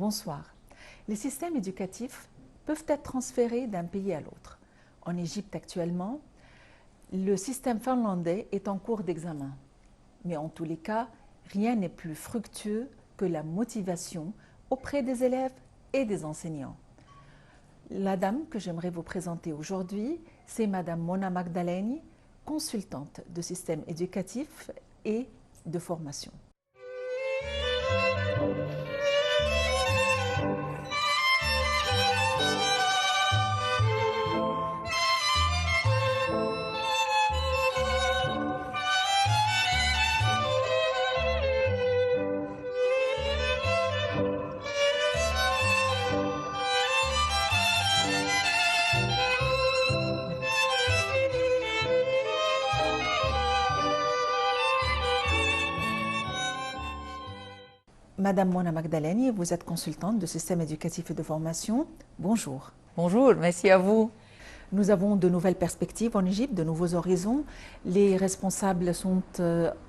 Bonsoir. Les systèmes éducatifs peuvent être transférés d'un pays à l'autre. En Égypte actuellement, le système finlandais est en cours d'examen. Mais en tous les cas, rien n'est plus fructueux que la motivation auprès des élèves et des enseignants. La dame que j'aimerais vous présenter aujourd'hui, c'est Madame Mona Magdaleni, consultante de système éducatif et de formation. Madame Mona Magdaleni, vous êtes consultante de système éducatif et de formation. Bonjour. Bonjour, merci à vous. Nous avons de nouvelles perspectives en Égypte, de nouveaux horizons. Les responsables sont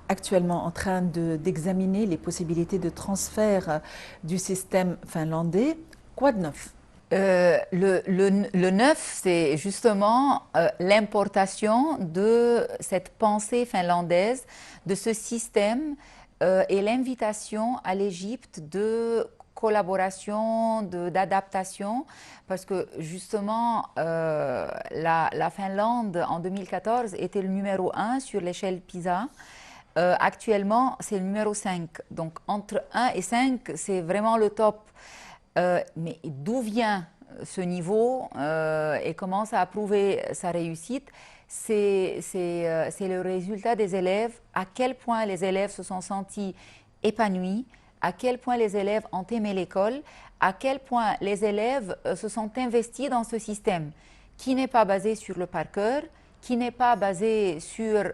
actuellement en train d'examiner les possibilités de transfert du système finlandais. Quoi de neuf? Le neuf, c'est justement l'importation de cette pensée finlandaise, de ce système et l'invitation à l'Égypte de collaboration, d'adaptation, parce que justement la Finlande en 2014 était le numéro 1 sur l'échelle PISA. Actuellement, c'est le numéro 5. Donc entre 1 et 5, c'est vraiment le top. Mais d'où vient ce niveau et comment ça a prouvé sa réussite? C'est le résultat des élèves, à quel point les élèves se sont sentis épanouis, à quel point les élèves ont aimé l'école, à quel point les élèves se sont investis dans ce système qui n'est pas basé sur le par cœur, qui n'est pas basé sur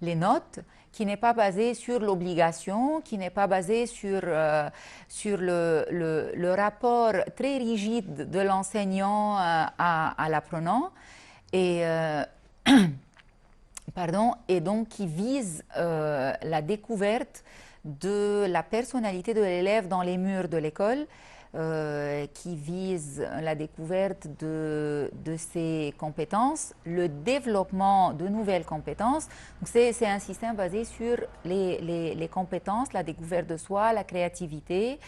les notes, qui n'est pas basé sur l'obligation, qui n'est pas basé sur le rapport très rigide de l'enseignant à l'apprenant, et, et donc qui vise la découverte de la personnalité de l'élève dans les murs de l'école, qui vise la découverte de ses compétences, le développement de nouvelles compétences. C'est un système basé sur les compétences, la découverte de soi, la créativité,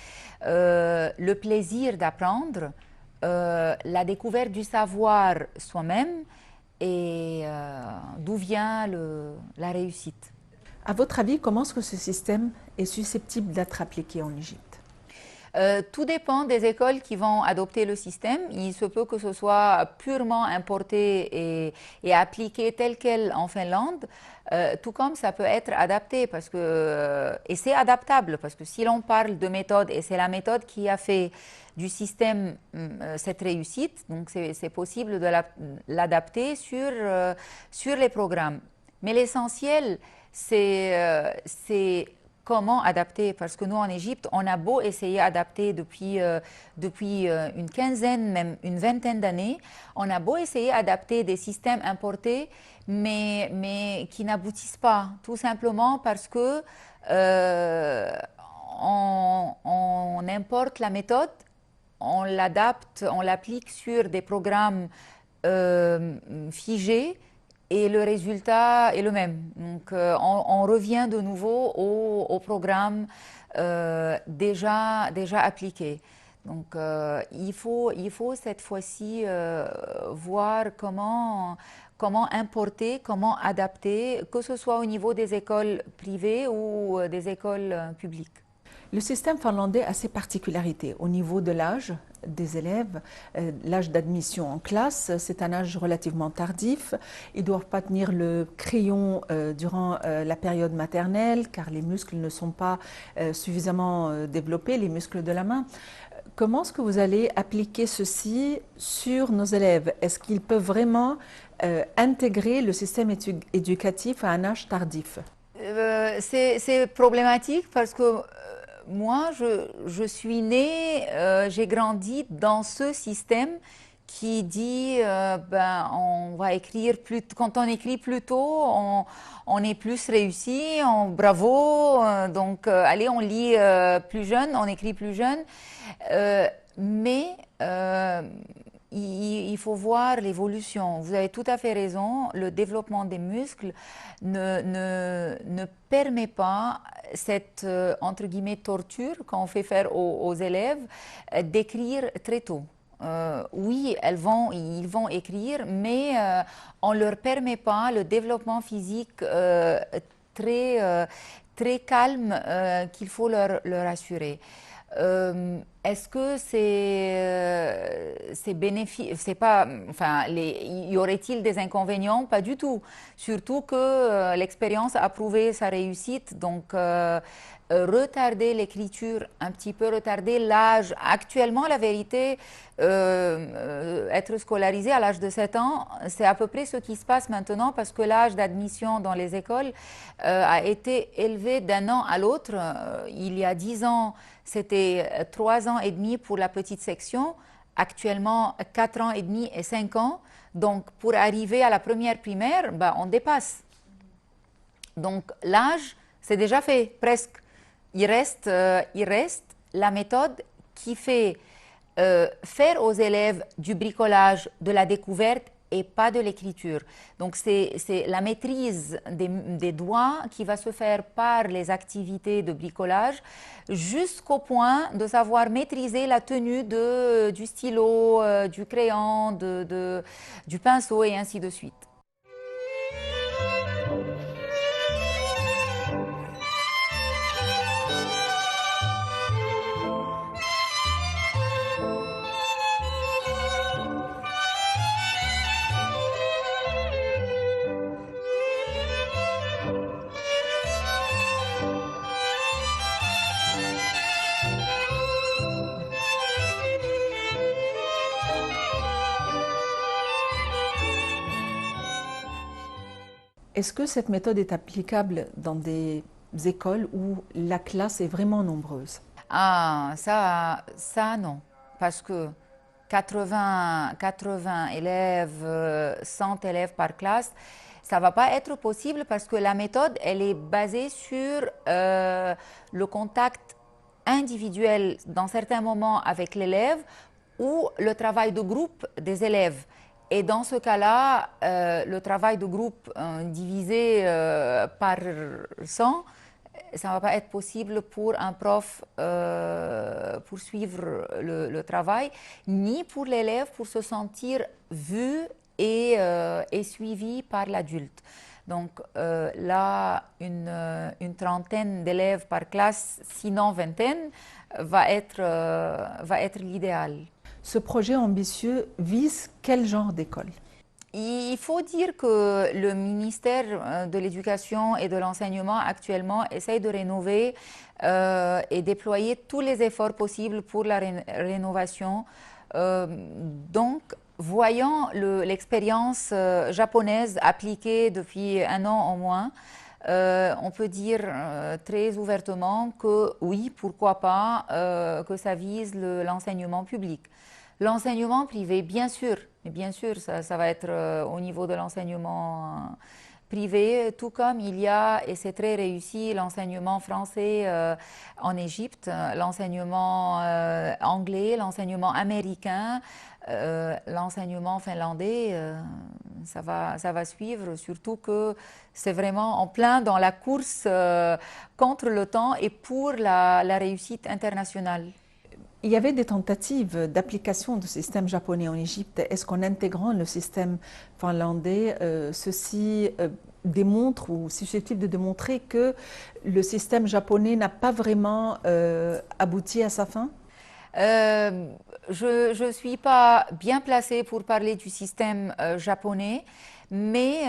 le plaisir d'apprendre, la découverte du savoir soi-même et d'où vient la réussite. À votre avis, comment est-ce que ce système est susceptible d'être appliqué en Égypte? Tout dépend des écoles qui vont adopter le système. Il se peut que ce soit purement importé et appliqué tel quel en Finlande, tout comme ça peut être adapté et c'est adaptable parce que si l'on parle de méthode, et c'est la méthode qui a fait du système cette réussite, donc c'est possible de l'adapter sur les programmes. Mais l'essentiel, c'est comment adapter, parce que nous en Égypte, on a beau essayer d'adapter depuis une quinzaine, même une vingtaine d'années, on a beau essayer d'adapter des systèmes importés, mais qui n'aboutissent pas, tout simplement parce que on importe la méthode, on l'adapte, on l'applique sur des programmes figés, et le résultat est le même. Donc, on revient de nouveau au programme déjà appliqué. Donc, il faut cette fois-ci voir comment importer, comment adapter, que ce soit au niveau des écoles privées ou des écoles publiques. Le système finlandais a ses particularités au niveau de l'âge des élèves. L'âge d'admission en classe, c'est un âge relativement tardif. Ils ne doivent pas tenir le crayon durant la période maternelle car les muscles ne sont pas suffisamment développés, les muscles de la main. Comment est-ce que vous allez appliquer ceci sur nos élèves? Est-ce qu'ils peuvent vraiment intégrer le système éducatif à un âge tardif? C'est problématique parce que moi, je suis née, j'ai grandi dans ce système qui dit ben, on va écrire plus, quand on écrit plus tôt, on est plus réussi, bravo, donc allez, on lit plus jeune, on écrit plus jeune. Mais il faut voir l'évolution. Vous avez tout à fait raison, le développement des muscles ne permet pas cette, entre guillemets, torture qu'on fait faire aux élèves d'écrire très tôt. Oui, ils vont écrire, mais on ne leur permet pas le développement physique très calme qu'il faut leur assurer. Est-ce que c'est bénéfique? C'est pas, enfin, y aurait-il des inconvénients? Pas du tout. Surtout que l'expérience a prouvé sa réussite. Donc, retarder l'écriture, un petit peu retarder l'âge. Actuellement, la vérité, être scolarisé à l'âge de 7 ans, c'est à peu près ce qui se passe maintenant parce que l'âge d'admission dans les écoles a été élevé d'un an à l'autre. Il y a 10 ans, c'était 3 ans et demi pour la petite section. Actuellement, 4 ans et demi et 5 ans. Donc, pour arriver à la première primaire, ben, on dépasse. Donc, l'âge, c'est déjà fait, presque. Il reste la méthode qui fait faire aux élèves du bricolage, de la découverte et pas de l'écriture. Donc c'est la maîtrise des doigts qui va se faire par les activités de bricolage jusqu'au point de savoir maîtriser la tenue du stylo, du crayon, du pinceau et ainsi de suite. Est-ce que cette méthode est applicable dans des écoles où la classe est vraiment nombreuse? Ah, ça non, parce que 80 élèves, 100 élèves par classe, ça ne va pas être possible parce que la méthode, elle est basée sur le contact individuel dans certains moments avec l'élève ou le travail de groupe des élèves. Et dans ce cas-là, le travail de groupe divisé par 100, ça ne va pas être possible pour un prof pour suivre le travail, ni pour l'élève pour se sentir vu et suivi par l'adulte. Donc là, une trentaine d'élèves par classe, sinon vingtaine, va être l'idéal. Ce projet ambitieux vise quel genre d'école? Il faut dire que le ministère de l'Éducation et de l'Enseignement actuellement essaye de rénover et déployer tous les efforts possibles pour la rénovation. Donc, voyant l'expérience japonaise appliquée depuis un an au moins, on peut dire très ouvertement que oui, pourquoi pas, que ça vise l'enseignement public. L'enseignement privé, bien sûr, mais bien sûr, ça va être au niveau de l'enseignement privé, tout comme il y a, et c'est très réussi, l'enseignement français en Égypte, l'enseignement anglais, l'enseignement américain, l'enseignement finlandais, ça va suivre, surtout que c'est vraiment en plein dans la course contre le temps et pour la réussite internationale. Il y avait des tentatives d'application du système japonais en Égypte. Est-ce qu'en intégrant le système finlandais, ceci démontre ou susceptible de démontrer que le système japonais n'a pas vraiment abouti à sa fin? Je ne suis pas bien placée pour parler du système japonais, mais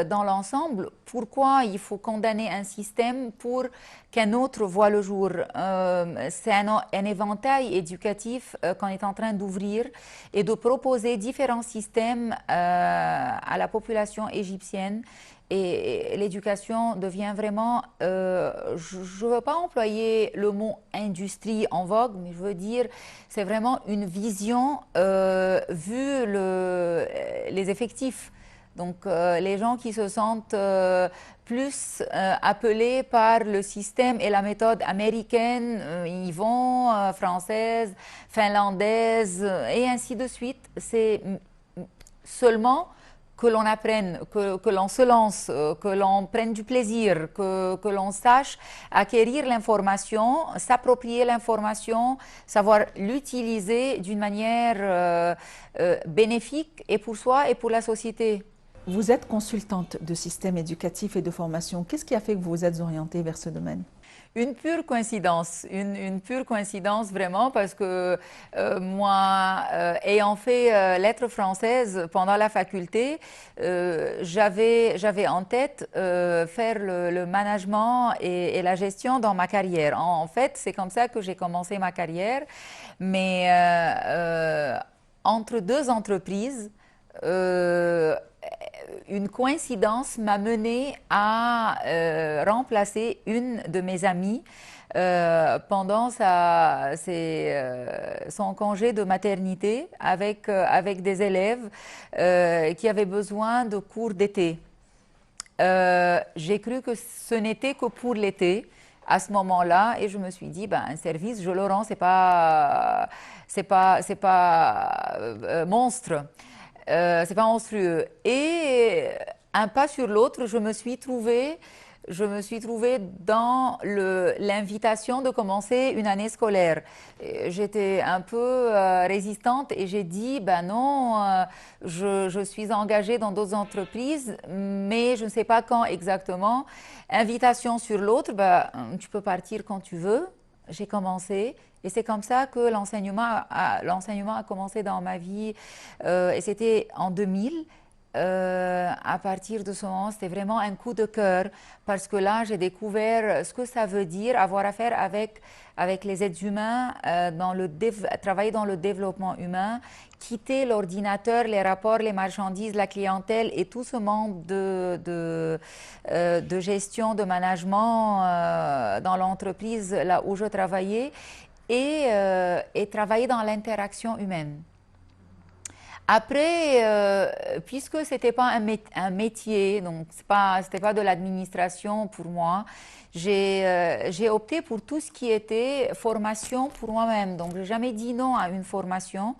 dans l'ensemble, pourquoi il faut condamner un système pour qu'un autre voit le jour? C'est un éventail éducatif qu'on est en train d'ouvrir et de proposer différents systèmes à la population égyptienne. et l'éducation devient vraiment, je ne veux pas employer le mot industrie en vogue, mais je veux dire, c'est vraiment une vision vu les effectifs. Donc les gens qui se sentent plus appelés par le système et la méthode américaine, ils vont française, finlandaise et ainsi de suite. C'est seulement que l'on apprenne, que l'on se lance, que l'on prenne du plaisir, que l'on sache acquérir l'information, s'approprier l'information, savoir l'utiliser d'une manière bénéfique et pour soi et pour la société. Vous êtes consultante de système éducatif et de formation. Qu'est-ce qui a fait que vous vous êtes orientée vers ce domaine? Une pure coïncidence, une pure coïncidence vraiment parce que moi, ayant fait lettres françaises pendant la faculté, j'avais en tête faire le management et la gestion dans ma carrière. En fait, c'est comme ça que j'ai commencé ma carrière, mais entre deux entreprises, une coïncidence m'a menée à remplacer une de mes amies pendant son congé de maternité avec des élèves qui avaient besoin de cours d'été. J'ai cru que ce n'était que pour l'été à ce moment-là et je me suis dit, ben, un service, je le rends, c'est pas monstre. C'est pas monstrueux. Et un pas sur l'autre, je me suis trouvée dans l'invitation de commencer une année scolaire. J'étais un peu résistante et j'ai dit, ben non, je suis engagée dans d'autres entreprises, mais je ne sais pas quand exactement. Invitation sur l'autre, ben, tu peux partir quand tu veux. J'ai commencé. Et c'est comme ça que l'enseignement a commencé dans ma vie. Et c'était en 2000. À partir de ce moment, c'était vraiment un coup de cœur parce que là, j'ai découvert ce que ça veut dire avoir affaire avec les êtres humains, travailler dans le développement humain, quitter l'ordinateur, les rapports, les marchandises, la clientèle et tout ce monde de gestion, de management dans l'entreprise là où je travaillais et travailler dans l'interaction humaine. Après, puisque ce n'était pas un métier, donc c'était pas de l'administration pour moi, j'ai opté pour tout ce qui était formation pour moi-même. Donc, je n'ai jamais dit non à une formation.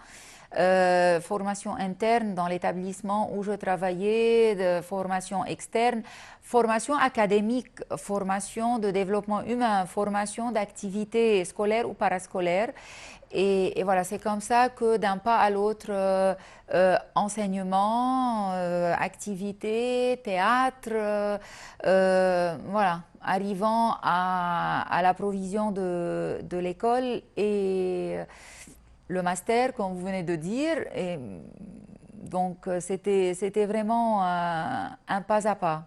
Formation interne dans l'établissement où je travaillais, de formation externe, formation académique, formation de développement humain, formation d'activités scolaires ou parascolaires. Et voilà, c'est comme ça que d'un pas à l'autre, enseignement, activités, théâtre, voilà, arrivant à la provision de l'école et le master, comme vous venez de dire. Et donc, c'était vraiment un pas à pas.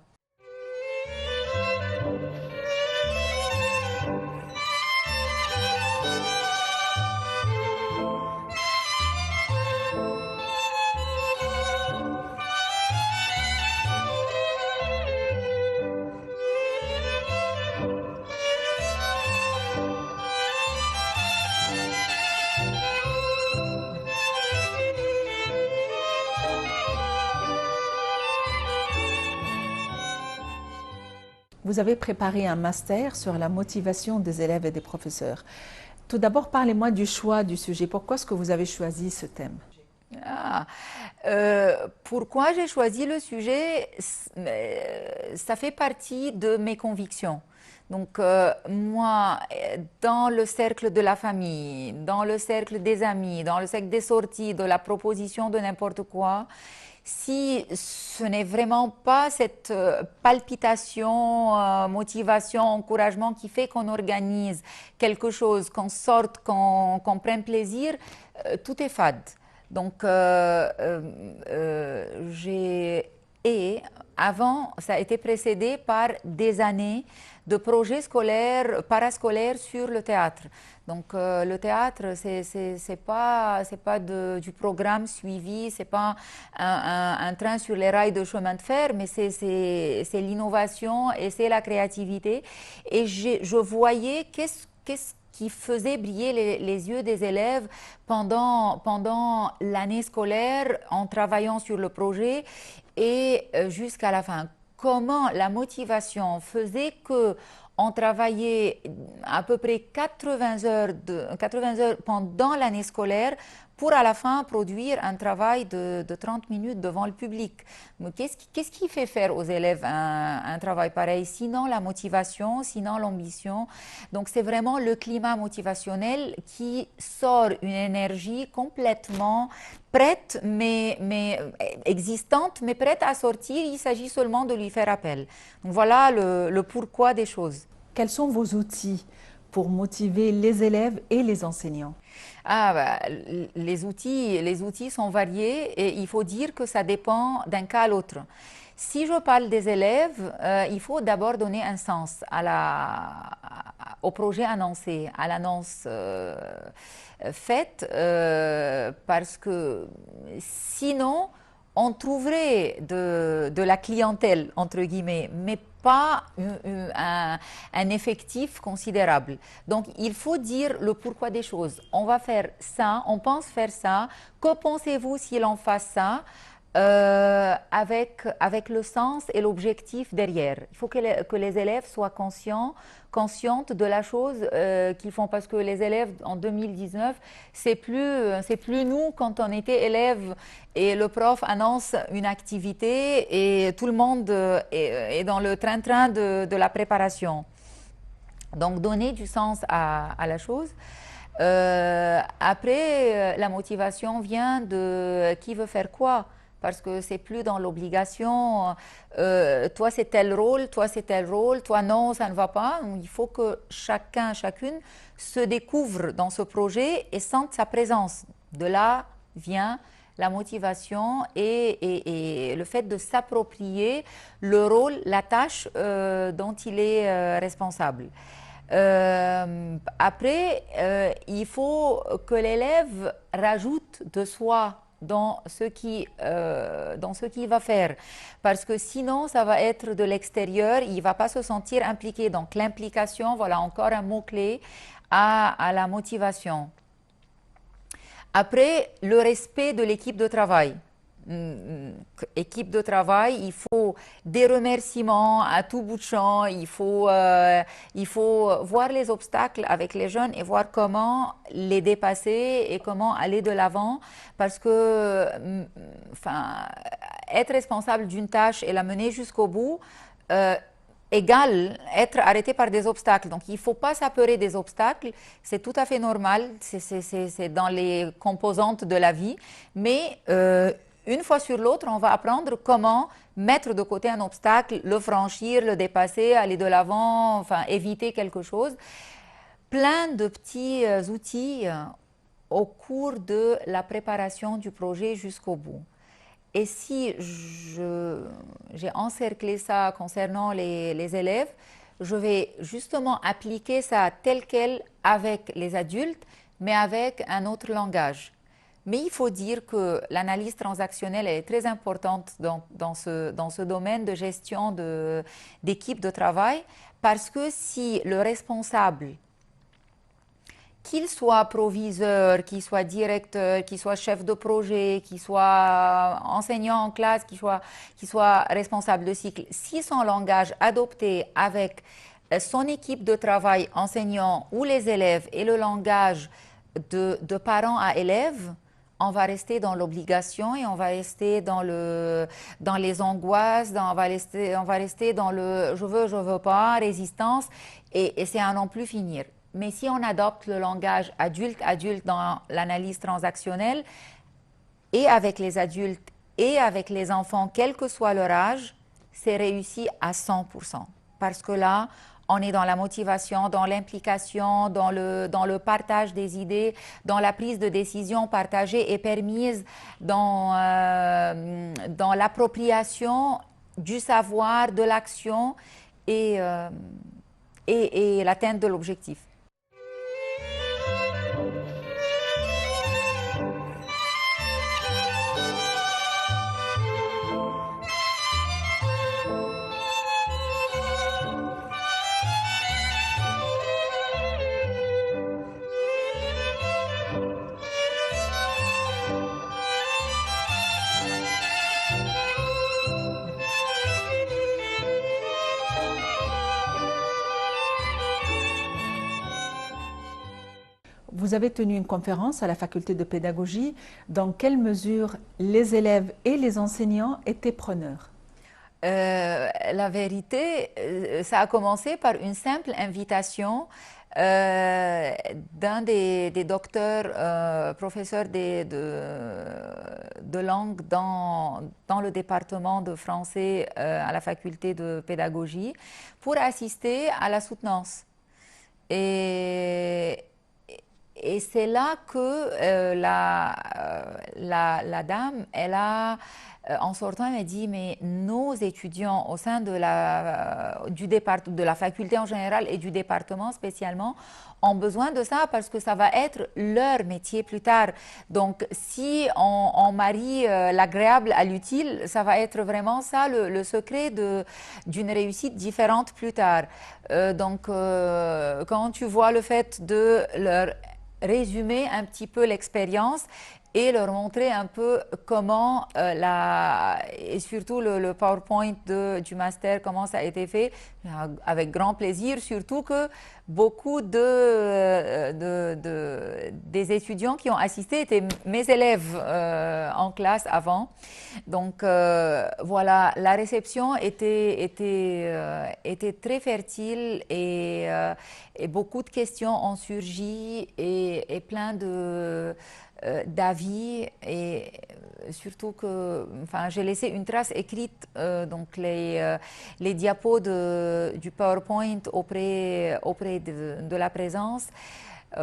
Vous avez préparé un master sur la motivation des élèves et des professeurs. Tout d'abord, parlez-moi du choix du sujet. Pourquoi est-ce que vous avez choisi ce thème? Pourquoi j'ai choisi le sujet? Ça fait partie de mes convictions. Donc moi, dans le cercle de la famille, dans le cercle des amis, dans le cercle des sorties, de la proposition de n'importe quoi, si ce n'est vraiment pas cette palpitation, motivation, encouragement qui fait qu'on organise quelque chose, qu'on sorte, qu'on prenne plaisir, tout est fade. Donc j'ai et avant, ça a été précédé par des années de projets scolaires, parascolaires sur le théâtre. Donc le théâtre, c'est pas du programme suivi, c'est pas un train sur les rails de chemin de fer, mais c'est l'innovation et c'est la créativité. Et je voyais qu'est-ce qui faisait briller les yeux des élèves pendant l'année scolaire en travaillant sur le projet et jusqu'à la fin. Comment la motivation faisait que on travaillait à peu près 80 heures pendant l'année scolaire pour à la fin produire un travail de 30 minutes devant le public. Qu'est-ce qui fait faire aux élèves un travail pareil, sinon la motivation, sinon l'ambition? Donc c'est vraiment le climat motivationnel qui sort une énergie complètement prête, mais existante, mais prête à sortir. Il s'agit seulement de lui faire appel. Donc voilà le pourquoi des choses. Quels sont vos outils pour motiver les élèves et les enseignants? Les outils sont variés et il faut dire que ça dépend d'un cas à l'autre. Si je parle des élèves, il faut d'abord donner un sens au projet annoncé, à l'annonce faite, parce que sinon, on trouverait de la clientèle, entre guillemets, mais pas un effectif considérable. Donc, il faut dire le pourquoi des choses. On va faire ça, on pense faire ça. Que pensez-vous si l'on fasse ça? Avec le sens et l'objectif derrière. Il faut que les élèves soient conscientes de la chose qu'ils font, parce que les élèves en 2019, c'est plus nous quand on était élève et le prof annonce une activité et tout le monde est dans le train-train de la préparation. Donc donner du sens à la chose. Après, la motivation vient de qui veut faire quoi. Parce que c'est plus dans l'obligation, toi c'est tel rôle, toi c'est tel rôle, toi non, ça ne va pas. Donc, il faut que chacune se découvre dans ce projet et sente sa présence. De là vient la motivation et le fait de s'approprier le rôle, la tâche dont il est responsable. Après, il faut que l'élève rajoute de soi dans ce qu'il va faire, parce que sinon ça va être de l'extérieur, il ne va pas se sentir impliqué. Donc l'implication, voilà encore un mot-clé à la motivation. Après, le respect de l'équipe de travail. Équipe de travail, il faut des remerciements à tout bout de champ, il faut voir les obstacles avec les jeunes et voir comment les dépasser et comment aller de l'avant, parce que être responsable d'une tâche et la mener jusqu'au bout égale être arrêté par des obstacles. Donc il ne faut pas s'apeurer des obstacles, c'est tout à fait normal, c'est dans les composantes de la vie, mais une fois sur l'autre, on va apprendre comment mettre de côté un obstacle, le franchir, le dépasser, aller de l'avant, enfin éviter quelque chose. Plein de petits outils au cours de la préparation du projet jusqu'au bout. Et si j'ai encerclé ça concernant les élèves, je vais justement appliquer ça tel quel avec les adultes, mais avec un autre langage. Mais il faut dire que l'analyse transactionnelle est très importante dans ce domaine de gestion d'équipe de travail, parce que si le responsable, qu'il soit proviseur, qu'il soit directeur, qu'il soit chef de projet, qu'il soit enseignant en classe, qu'il soit responsable de cycle, si son langage adopté avec son équipe de travail enseignant ou les élèves et le langage de parents à élèves, on va rester dans l'obligation et on va rester dans les angoisses, on va rester dans le je veux pas, résistance, et c'est à n'en plus finir. Mais si on adopte le langage adulte dans l'analyse transactionnelle, et avec les adultes et avec les enfants, quel que soit leur âge, c'est réussi à 100%. Parce que là, on est dans la motivation, dans l'implication, dans le partage des idées, dans la prise de décision partagée et permise, dans l'appropriation du savoir, de l'action et l'atteinte de l'objectif. Vous avez tenu une conférence à la faculté de pédagogie. Dans quelle mesure les élèves et les enseignants étaient preneurs? La vérité, ça a commencé par une simple invitation d'un des docteurs, professeurs de langue dans le département de français à la faculté de pédagogie pour assister à la soutenance. Et c'est là que la dame, elle a, en sortant, elle m'a dit, mais nos étudiants au sein de la faculté en général et du département spécialement ont besoin de ça parce que ça va être leur métier plus tard. Donc, si on marie l'agréable à l'utile, ça va être vraiment ça le secret d'une réussite différente plus tard. Quand tu vois le fait de leur résumer un petit peu l'expérience et leur montrer un peu comment et surtout le PowerPoint du master, comment ça a été fait, avec grand plaisir, surtout que beaucoup des étudiants qui ont assisté étaient mes élèves en classe avant. Donc voilà, la réception était très fertile et beaucoup de questions ont surgi et plein d'avis et surtout que j'ai laissé une trace écrite, donc les diapos du PowerPoint auprès de la présence. Et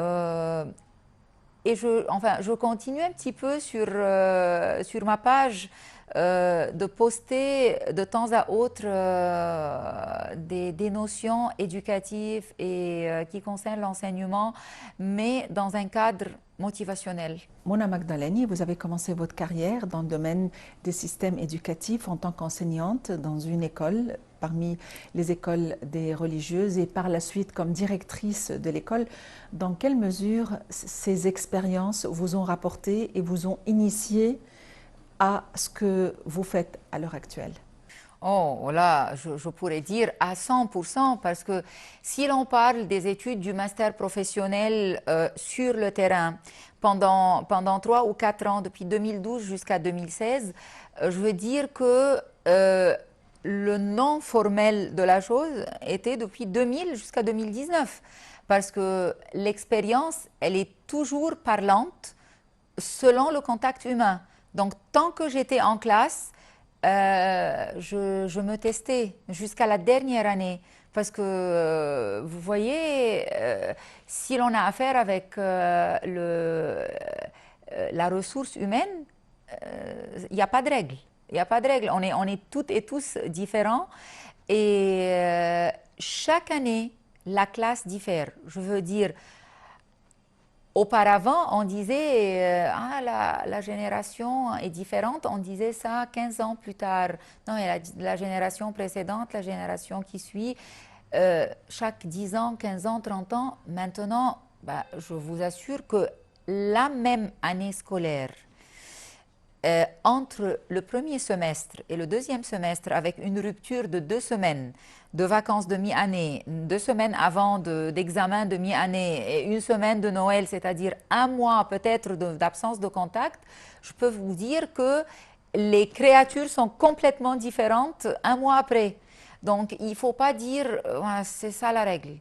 je continue un petit peu sur ma page de poster de temps à autre des notions éducatives et qui concernent l'enseignement, mais dans un cadre motivationnel. Mona Magdaleni, vous avez commencé votre carrière dans le domaine des systèmes éducatifs en tant qu'enseignante dans une école, parmi les écoles des religieuses, et par la suite comme directrice de l'école. Dans quelle mesure ces expériences vous ont rapporté et vous ont initié à ce que vous faites à l'heure actuelle? Oh là, je pourrais dire à 100%, parce que si l'on parle des études du master professionnel sur le terrain pendant 3 ou 4 ans, depuis 2012 jusqu'à 2016, je veux dire que le nom formel de la chose était depuis 2000 jusqu'à 2019, parce que l'expérience, elle est toujours parlante selon le contact humain. Donc, tant que j'étais en classe, je me testais jusqu'à la dernière année parce que, vous voyez, si l'on a affaire avec la ressource humaine, il n'y a pas de règle. Il n'y a pas de règle. On est toutes et tous différents et chaque année, la classe diffère. Je veux dire, auparavant, on disait la génération est différente. On disait ça 15 ans plus tard. Non, mais la génération précédente, la génération qui suit, chaque 10 ans, 15 ans, 30 ans, maintenant, je vous assure que la même année scolaire, entre le premier semestre et le deuxième semestre, avec une rupture de 2 semaines de vacances de mi-année, 2 semaines avant d'examen de mi-année et 1 semaine de Noël, c'est-à-dire 1 mois peut-être d'absence de contact, je peux vous dire que les créatures sont complètement différentes 1 mois après. Donc, il ne faut pas dire c'est ça la règle.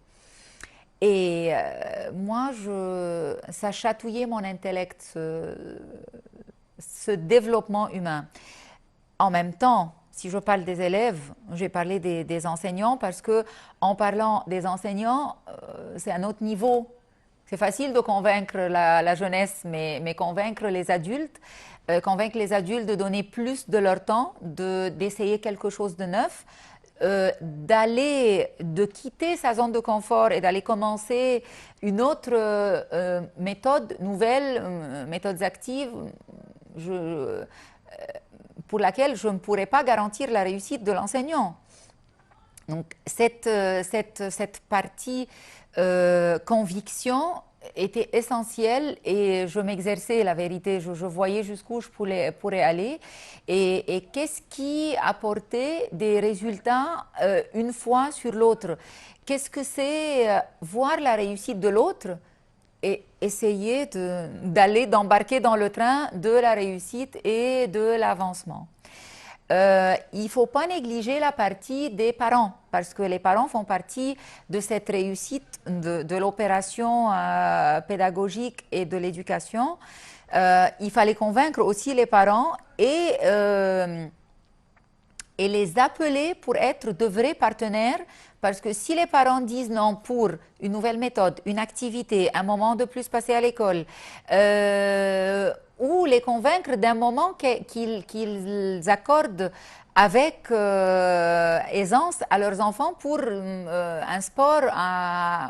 Et moi, ça chatouillait mon intellect, ce développement humain. En même temps, Si je parle des élèves, j'ai parlé des enseignants parce que en parlant des enseignants, c'est un autre niveau. C'est facile de convaincre la jeunesse, mais convaincre les adultes de donner plus de leur temps, d'essayer quelque chose de neuf, de quitter sa zone de confort et d'aller commencer une autre méthode nouvelle, méthodes actives, pour laquelle je ne pourrais pas garantir la réussite de l'enseignant. Donc cette partie conviction était essentielle et je m'exerçais, la vérité, je voyais jusqu'où je pourrais aller et qu'est-ce qui apportait des résultats une fois sur l'autre. Qu'est-ce que c'est voir la réussite de l'autre et essayer d'embarquer dans le train de la réussite et de l'avancement. Il ne faut pas négliger la partie des parents, parce que les parents font partie de cette réussite de l'opération pédagogique et de l'éducation. Il fallait convaincre aussi les parents et les appeler pour être de vrais partenaires, parce que si les parents disent non pour une nouvelle méthode, une activité, un moment de plus passé à l'école, ou les convaincre d'un moment qu'ils accordent avec aisance à leurs enfants pour un sport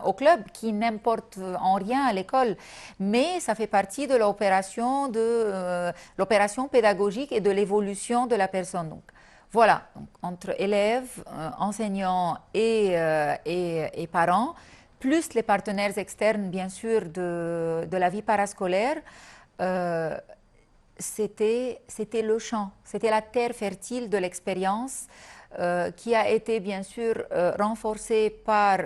au club qui n'importe en rien à l'école. Mais ça fait partie de l'opération pédagogique et de l'évolution de la personne. Donc, voilà, donc, entre élèves, enseignants et parents, plus les partenaires externes, bien sûr, de la vie parascolaire, c'était le champ, c'était la terre fertile de l'expérience qui a été bien sûr renforcée par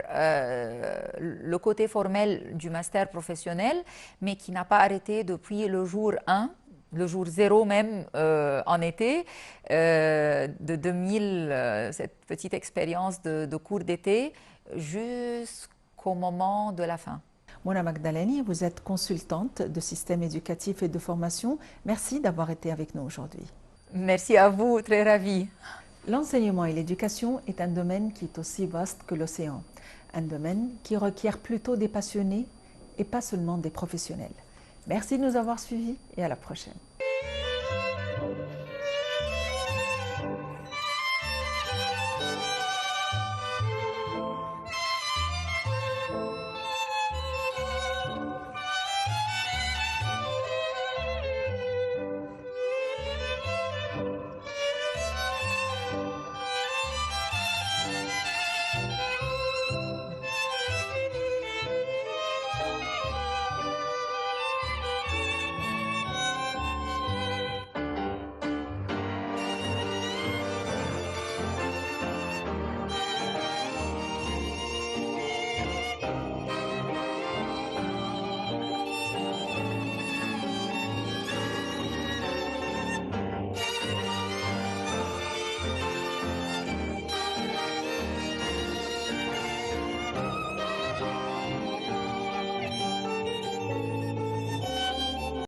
le côté formel du master professionnel, mais qui n'a pas arrêté depuis le jour 1, le jour 0 même en été, de 2000, cette petite expérience de cours d'été, jusqu'au moment de la fin. Mona Magdaleni, vous êtes consultante de système éducatif et de formation. Merci d'avoir été avec nous aujourd'hui. Merci à vous, très ravie. L'enseignement et l'éducation est un domaine qui est aussi vaste que l'océan. Un domaine qui requiert plutôt des passionnés et pas seulement des professionnels. Merci de nous avoir suivis et à la prochaine.